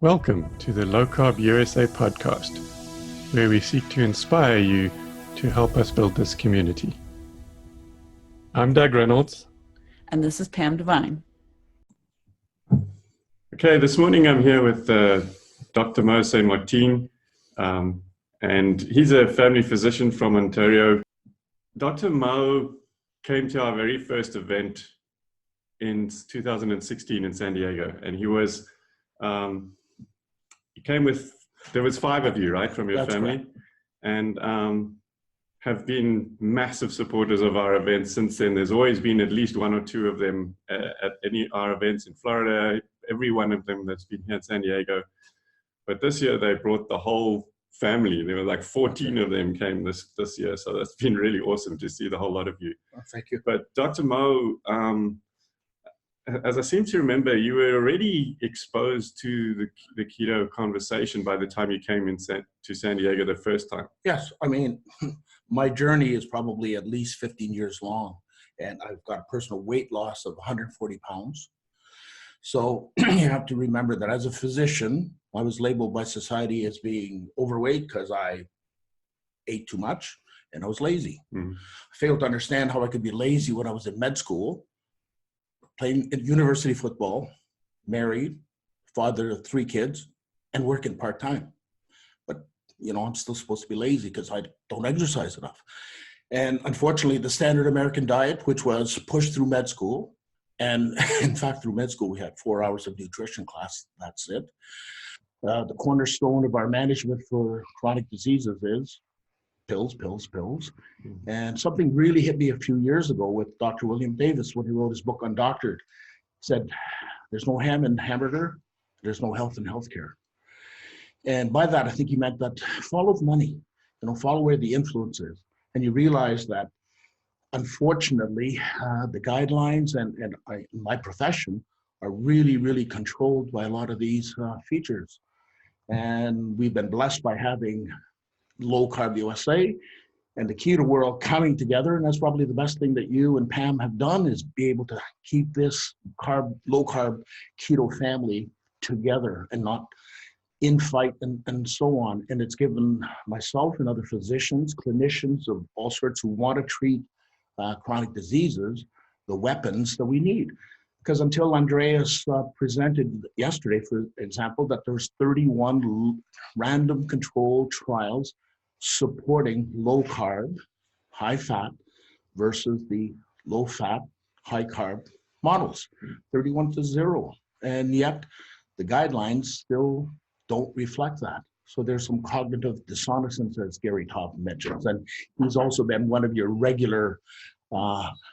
Welcome to the LowCarbUSA podcast, where we seek to inspire you to help us build this community. I'm Doug Reynolds. And this is Pam Devine. Okay, this morning I'm here with Dr Moe St Martin, and he's a family physician from Ontario. Dr Moe came to our very first event in 2016 in San Diego, and he came with, there was 5 of you, right, from your That's family, correct. And have been massive supporters of our events since then. There's always been at least 1 or 2 of them at any our events in Florida, every one of them that's been here in San Diego. But this year they brought the whole family. There were like 14 of them came this year, so that's been really awesome to see the whole lot of you. Oh, thank you. But Dr. Moe, as I seem to remember, you were already exposed to the keto conversation by the time you came to San Diego the first time. Yes, I mean, my journey is probably at least 15 years long, and I've got a personal weight loss of 140 pounds. So you have to remember that as a physician, I was labeled by society as being overweight because I ate too much and I was lazy. Mm. I failed to understand how I could be lazy when I was in med school, playing at university football, married, father of 3 kids, and working part-time. But, you know, I'm still supposed to be lazy because I don't exercise enough. And unfortunately, the standard American diet, which was pushed through med school, and in fact, through med school, we had 4 hours of nutrition class, that's it. The cornerstone of our management for chronic diseases is pills, pills, pills. And something really hit me a few years ago with Dr. William Davis when he wrote his book Undoctored. He said, there's no ham in hamburger, there's no health in healthcare. And by that, I think he meant that follow the money, follow where the influence is. And you realize that, unfortunately, the guidelines and my profession are really, really controlled by a lot of these features. And we've been blessed by having LowCarbUSA and the keto world coming together, and that's probably the best thing that you and Pam have done, is be able to keep this low carb keto family together and not infight and so on. And it's given myself and other physicians, clinicians of all sorts who want to treat chronic diseases the weapons that we need. Because until Andreas presented yesterday, for example, that there's 31 random controlled trials supporting low carb, high fat versus the low fat, high carb models, 31 to 0. And yet the guidelines still don't reflect that. So there's some cognitive dissonance, as Gary Taub mentions. And he's also been one of your regular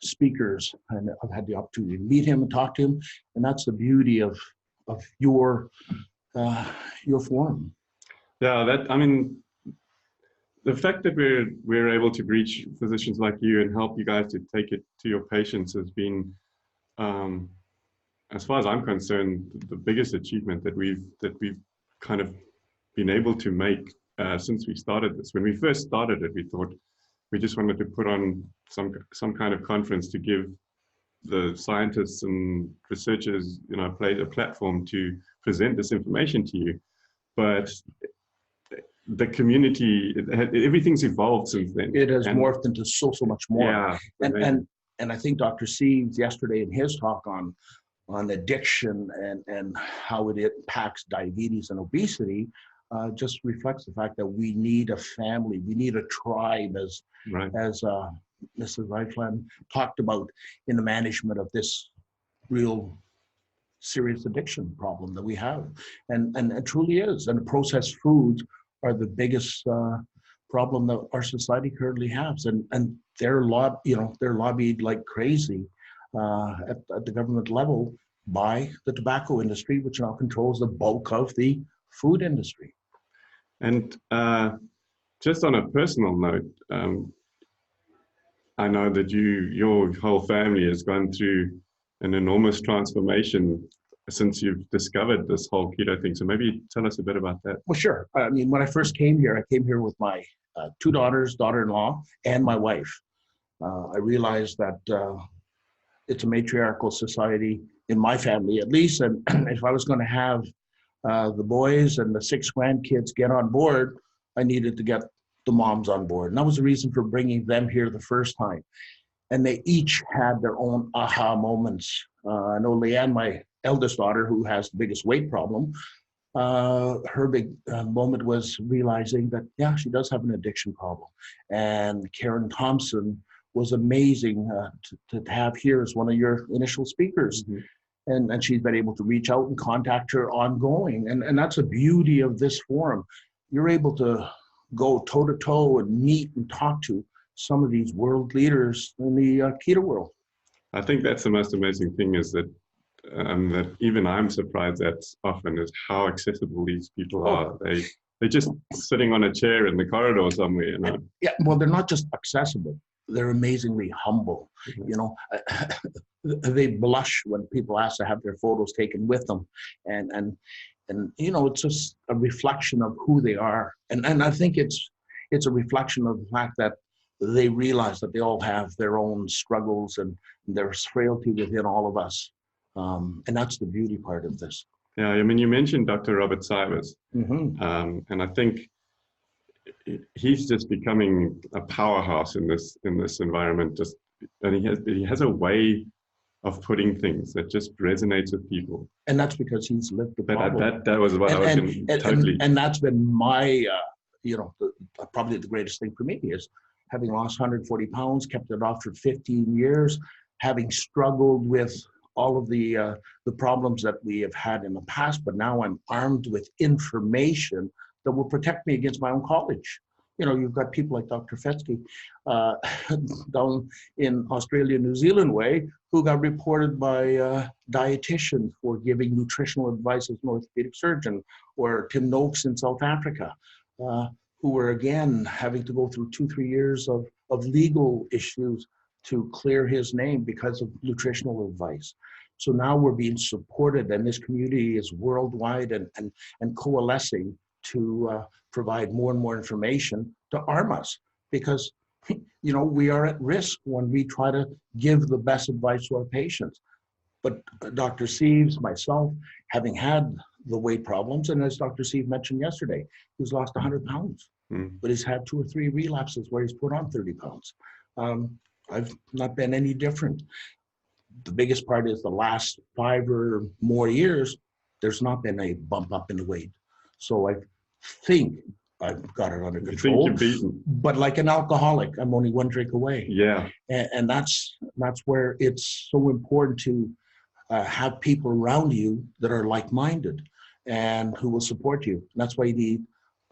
speakers, and I've had the opportunity to meet him and talk to him. And that's the beauty of your forum. Yeah, the fact that we're able to reach physicians like you and help you guys to take it to your patients has been, as far as I'm concerned, the biggest achievement that we've kind of been able to make since we started this. When we first started it, we thought we just wanted to put on some kind of conference to give the scientists and researchers, a platform to present this information to you. But the community, everything's evolved since then. It has morphed into so much more. Yeah, and I think Dr. Cywes yesterday in his talk on addiction and how it impacts diabetes and obesity just reflects the fact that we need a family, we need a tribe, as Mrs. Reifland talked about, in the management of this real serious addiction problem that we have. And it truly is. And processed foods are the biggest problem that our society currently has. And they're lobbied like crazy at the government level by the tobacco industry, which now controls the bulk of the food industry. And just on a personal note, I know that your whole family has gone through an enormous transformation since you've discovered this whole keto thing. So maybe tell us a bit about that. Well, sure. I mean, when I first came here, I came here with my 2 daughters, daughter-in-law, and my wife. I realized that it's a matriarchal society in my family, at least. And if I was going to have the boys and the 6 grandkids get on board, I needed to get the moms on board. And that was the reason for bringing them here the first time. And they each had their own aha moments. I know Leanne, my eldest daughter, who has the biggest weight problem, her big moment was realizing that, yeah, she does have an addiction problem. And Karen Thompson was amazing to have here as one of your initial speakers. Mm-hmm. And she's been able to reach out and contact her ongoing. And that's the beauty of this forum. You're able to go toe to toe and meet and talk to some of these world leaders in the keto world. I think that's the most amazing thing, is that that even I'm surprised at often, is how accessible these people are. They're just sitting on a chair in the corridor somewhere, you know. Yeah, well, they're not just accessible. They're amazingly humble. Mm-hmm. You know, they blush when people ask to have their photos taken with them, and you know, it's just a reflection of who they are. And I think it's a reflection of the fact that they realize that they all have their own struggles and there's frailty within all of us. And that's the beauty part of this. Yeah, I mean, you mentioned Dr. Robert Cywes, mm-hmm. And I think he's just becoming a powerhouse in this environment. And he has a way of putting things that just resonates with people. And that's because he's lived the problem. That was what I was going to totally. And that's been my, you know, probably the greatest thing for me is having lost 140 pounds, kept it off for 15 years, having struggled with all of the problems that we have had in the past, but now I'm armed with information that will protect me against my own college. You know, you've got people like Dr. Fetsky down in Australia, New Zealand way, who got reported by dietitians for giving nutritional advice as an orthopedic surgeon, or Tim Noakes in South Africa, who were again having to go through 2-3 years of legal issues to clear his name because of nutritional advice. So now we're being supported, and this community is worldwide and coalescing to provide more and more information to arm us, because you know, we are at risk when we try to give the best advice to our patients. But Dr. Cywes, myself, having had the weight problems, and as Dr. Cywes mentioned yesterday, he's lost 100 pounds, but he's had 2 or 3 relapses where he's put on 30 pounds. I've not been any different. The biggest part is the last 5 or more years, there's not been a bump up in the weight. So I think I've got it under control. You think you're beaten. But like an alcoholic, I'm only 1 drink away. Yeah. And that's where it's so important to have people around you that are like-minded and who will support you. And that's why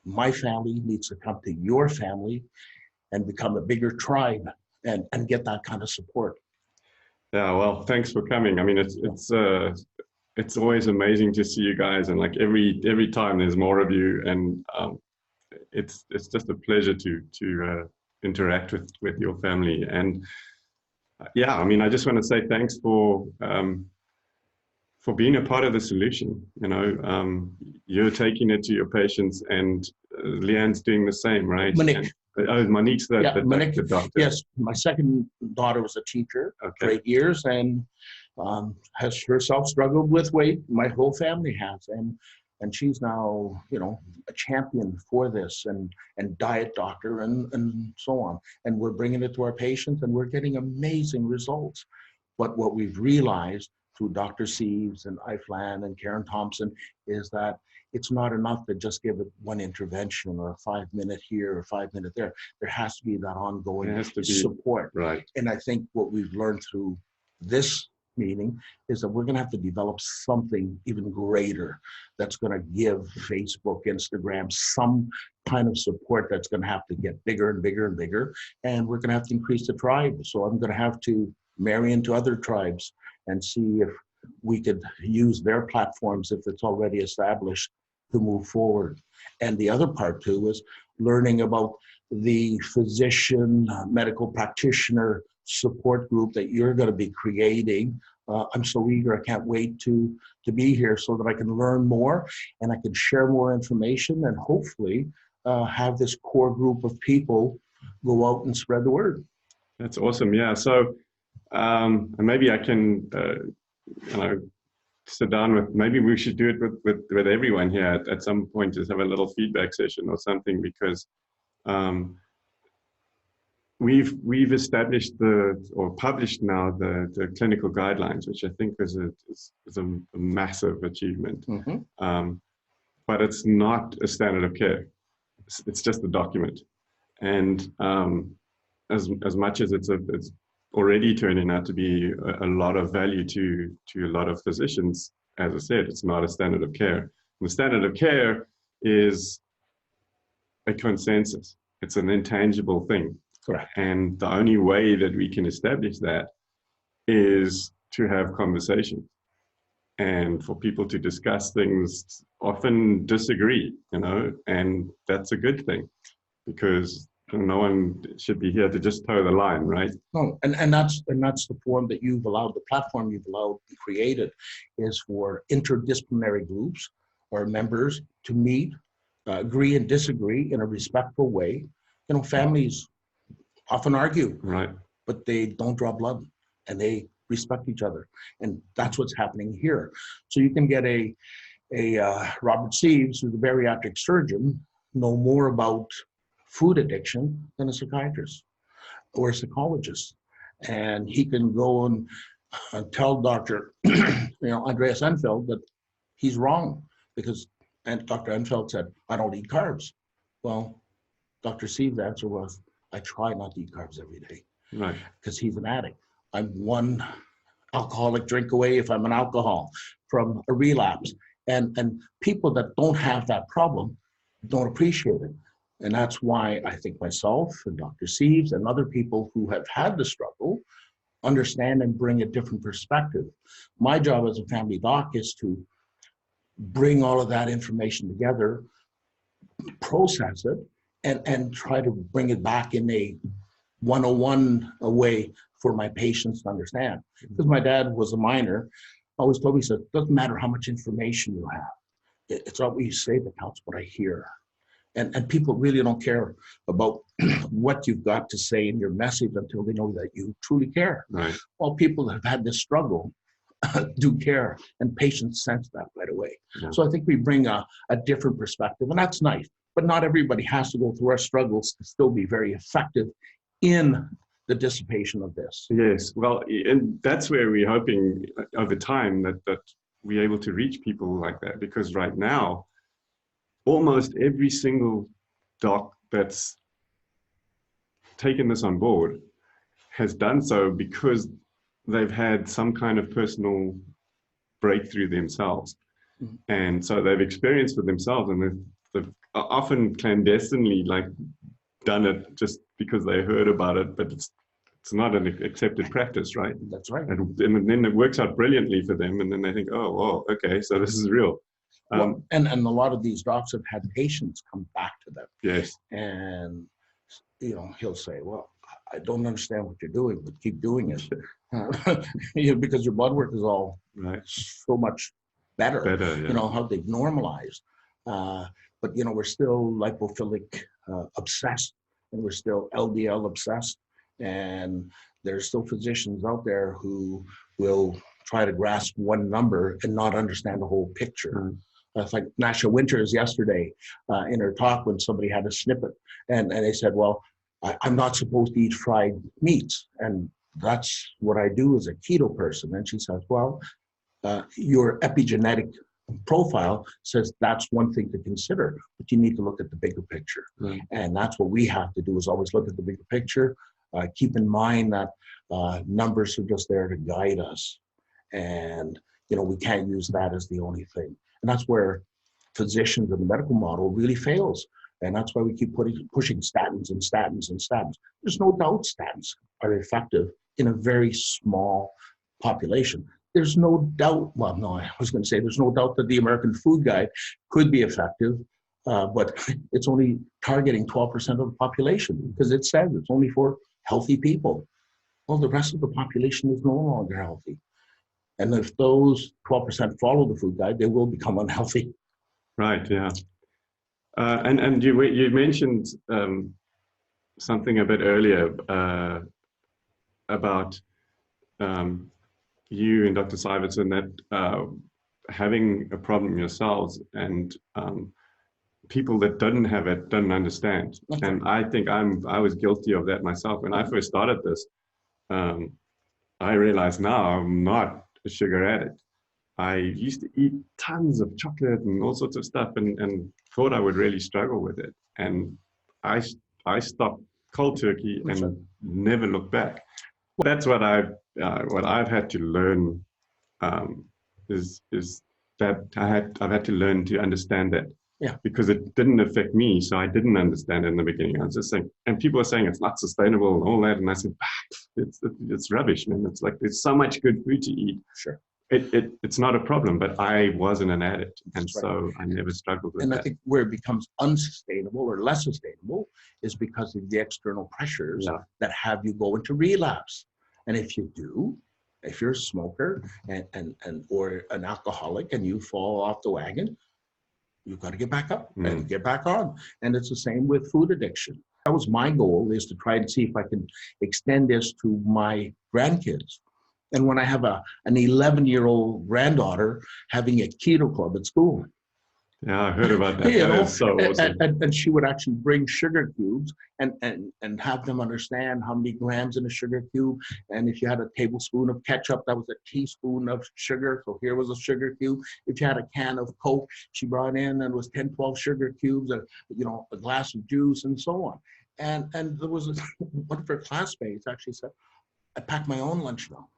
my family needs to come to your family and become a bigger tribe and get that kind of support. Yeah, well, thanks for coming. I mean, it's always amazing to see you guys, and like every time there's more of you, and it's just a pleasure to interact with your family. And yeah, I mean, I just want to say thanks for being a part of the solution. You know, you're taking it to your patients, and Leanne's doing the same, right? Monique. Monique's the doctor. Yes, my second daughter was a teacher for 8 years, and has herself struggled with weight. My whole family has, and she's now, you know, a champion for this, and diet doctor and so on. And we're bringing it to our patients, and we're getting amazing results. But what we've realized through Dr. Cywes and Iflan and Karen Thompson is that it's not enough to just give it one intervention or a 5-minute here or 5-minute there. There has to be that ongoing support. Right. And I think what we've learned through this meeting is that we're going to have to develop something even greater that's going to give Facebook, Instagram some kind of support that's going to have to get bigger and bigger and bigger. And we're going to have to increase the tribe. So I'm going to have to marry into other tribes and see if we could use their platforms, if it's already established, to move forward. And the other part too is learning about the physician, medical practitioner support group that you're going to be creating. I'm so eager, I can't wait to be here so that I can learn more and I can share more information, and hopefully have this core group of people go out and spread the word. That's awesome. Yeah. So and maybe I can sit down with, maybe we should do it with everyone here at some point, just have a little feedback session or something, because we've established or published now the clinical guidelines, which I think is a massive achievement. But it's not a standard of care. It's just a document. And as much as it's already turning out to be a lot of value to a lot of physicians, as I said, it's not a standard of care. And the standard of care is a consensus. It's an intangible thing. Correct. And the only way that we can establish that is to have conversation, and for people to discuss things, often disagree, and that's a good thing, because no one should be here to just toe the line, right? No, and that's the form that you've allowed, the platform you've allowed and created, is for interdisciplinary groups or members to meet, agree and disagree in a respectful way. Families often argue, right, but they don't draw blood, and they respect each other, and that's what's happening here. So you can get a Robert Cywes, who's a bariatric surgeon, know more about food addiction than a psychiatrist or a psychologist, and he can go and tell Dr. Andreas Enfield that he's wrong, because Dr. Enfield said, "I don't eat carbs." Well, Dr. Cywes' answer was, "I try not to eat carbs every day," right, because he's an addict. I'm one alcoholic drink away, if I'm an alcohol, from a relapse. And people that don't have that problem don't appreciate it. And that's why I think myself and Dr. Cywes and other people who have had the struggle understand and bring a different perspective. My job as a family doc is to bring all of that information together, process it, and try to bring it back in a 101 way for my patients to understand. Because my dad was a miner, always told me, he said, "It doesn't matter how much information you have. It's not what you say that counts, what I hear." And people really don't care about what you've got to say in your message until they know that you truly care. right. Well, people that have had this struggle do care, and patients sense that right away. Yeah. So I think we bring a different perspective, and that's nice. But not everybody has to go through our struggles to still be very effective in the dissipation of this. Yes, well, and that's where we're hoping over time that we're able to reach people like that, because right now, almost every single doc that's taken this on board has done so because they've had some kind of personal breakthrough themselves. Mm-hmm. And so they've experienced for themselves, and they've often clandestinely done it just because they heard about it, but it's not an accepted practice, right? That's right. And then it works out brilliantly for them, and then they think, "Oh, well, okay, so this is real." Well, and a lot of these docs have had patients come back to them. Yes. And he'll say, "Well, I don't understand what you're doing, but keep doing it." Because your blood work is all Right. so much better. Yeah. How they've normalized. But we're still lipophilic obsessed, and we're still LDL obsessed, and there's still physicians out there who will try to grasp one number and not understand the whole picture. Mm-hmm. It's like Nasha Winters yesterday in her talk, when somebody had a snippet, and they said, "Well, I'm not supposed to eat fried meats, and that's what I do as a keto person." And she says, "Well, your epigenetic profile says that's one thing to consider, but you need to look at the bigger picture." Right. And that's what we have to do, is always look at the bigger picture. Keep in mind that numbers are just there to guide us, and we can't use that as the only thing. And that's where physicians and the medical model really fails. And that's why we keep pushing statins and statins and statins. There's no doubt statins are effective in a very small population. There's no doubt, well, no, I was going to say there's no doubt that the American Food Guide could be effective, but it's only targeting 12% of the population, because it says it's only for healthy people. Well, the rest of the population is no longer healthy. And if those 12% follow the food guide, they will become unhealthy. Right, yeah. And you mentioned something a bit earlier about you and Dr. Cywes, and that having a problem yourselves, and people that didn't have it don't understand. That's And I think I was guilty of that myself. When I first started this, I realize now I'm not a sugar addict. I used to eat tons of chocolate and all sorts of stuff, and thought I would really struggle with it. And I stopped cold turkey and never looked back. That's what I've had to learn, is that I've had to learn to understand that. Yeah. Because it didn't affect me, so I didn't understand it in the beginning. I was just saying, and people are saying it's not sustainable and all that, and I said, it's rubbish, man. It's like there's so much good food to eat. Sure. It's not a problem, but I wasn't an addict, and That's right. so I never struggled with And that. I think where it becomes unsustainable or less sustainable is because of the external pressures that have you go into relapse. And if you do, if you're a smoker and or an alcoholic and you fall off the wagon, you've got to get back up and get back on. And it's the same with food addiction. That was my goal, is to try and see if I can extend this to my grandkids. And when I have an 11-year-old granddaughter having a keto club at school. Yeah, I heard about that. That is so awesome. And she would actually bring sugar cubes and have them understand how many grams in a sugar cube. And if you had a tablespoon of ketchup, that was a teaspoon of sugar. So here was a sugar cube. If you had a can of Coke, she brought in, and it was 10, 12 sugar cubes, a glass of juice, and so on. And there was one of her classmates actually said, I pack my own lunch now.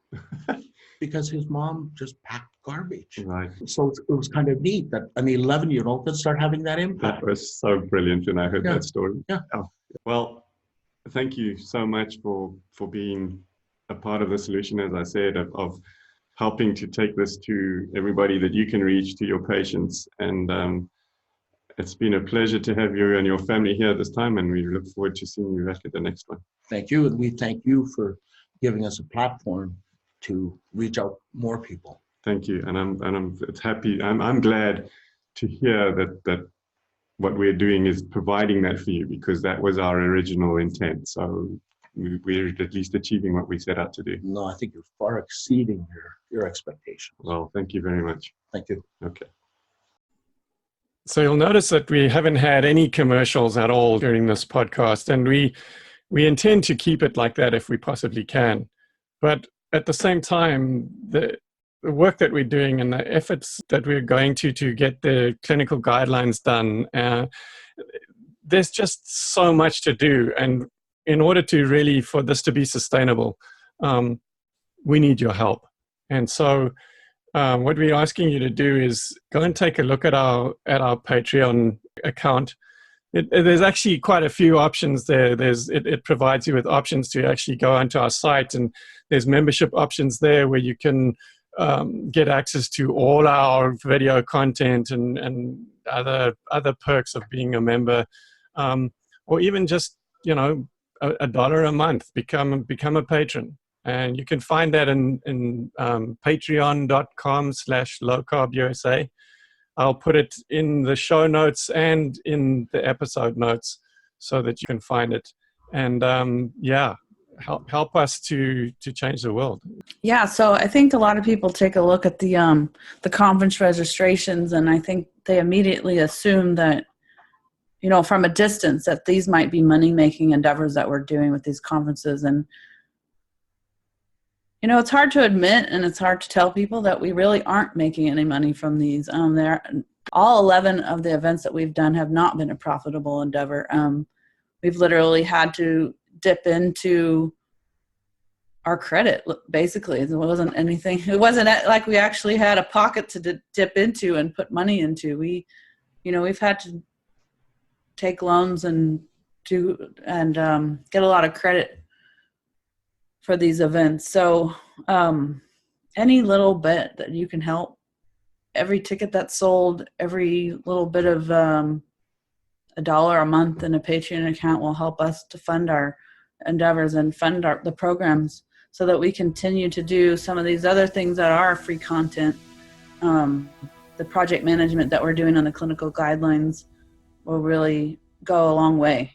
Because his mom just packed garbage. Right. So it was kind of neat that an 11-year-old could start having that impact. That was so brilliant when I heard that story. Yeah. Oh. Well, thank you so much for being a part of the solution, as I said, of helping to take this to everybody that you can reach, to your patients. And it's been a pleasure to have you and your family here this time, and we look forward to seeing you back at the next one. Thank you. And we thank you for giving us a platform to reach out more people. Thank you, and I'm glad to hear that what we're doing is providing that for you, because that was our original intent. So we're at least achieving what we set out to do. No, I think you're far exceeding your expectations. Well, thank you very much. Thank you. Okay. So you'll notice that we haven't had any commercials at all during this podcast, and we intend to keep it like that if we possibly can. But at the same time, the work that we're doing and the efforts that we're going to get the clinical guidelines done, there's just so much to do. And in order to really, for this to be sustainable, we need your help. And so what we're asking you to do is go and take a look at our Patreon account. There's actually quite a few options there. It provides you with options to actually go onto our site, and there's membership options there where you can get access to all our video content and other perks of being a member, or even just $1 a month. Become a patron, and you can find that in patreon.com/LowCarbUSA. I'll put it in the show notes and in the episode notes so that you can find it. And help us to change the world. Yeah, so I think a lot of people take a look at the conference registrations, and I think they immediately assume that, from a distance, that these might be money-making endeavors that we're doing with these conferences. And it's hard to admit, and it's hard to tell people that we really aren't making any money from these. All 11 of the events that we've done have not been a profitable endeavor. We've literally had to dip into our credit, basically. It wasn't anything. It wasn't like we actually had a pocket to dip into and put money into. We've had to take loans and get a lot of credit for these events. So any little bit that you can help, every ticket that's sold, every little bit of $1 a month in a Patreon account will help us to fund our endeavors and fund the programs, so that we continue to do some of these other things that are free content. The project management that we're doing on the clinical guidelines will really go a long way.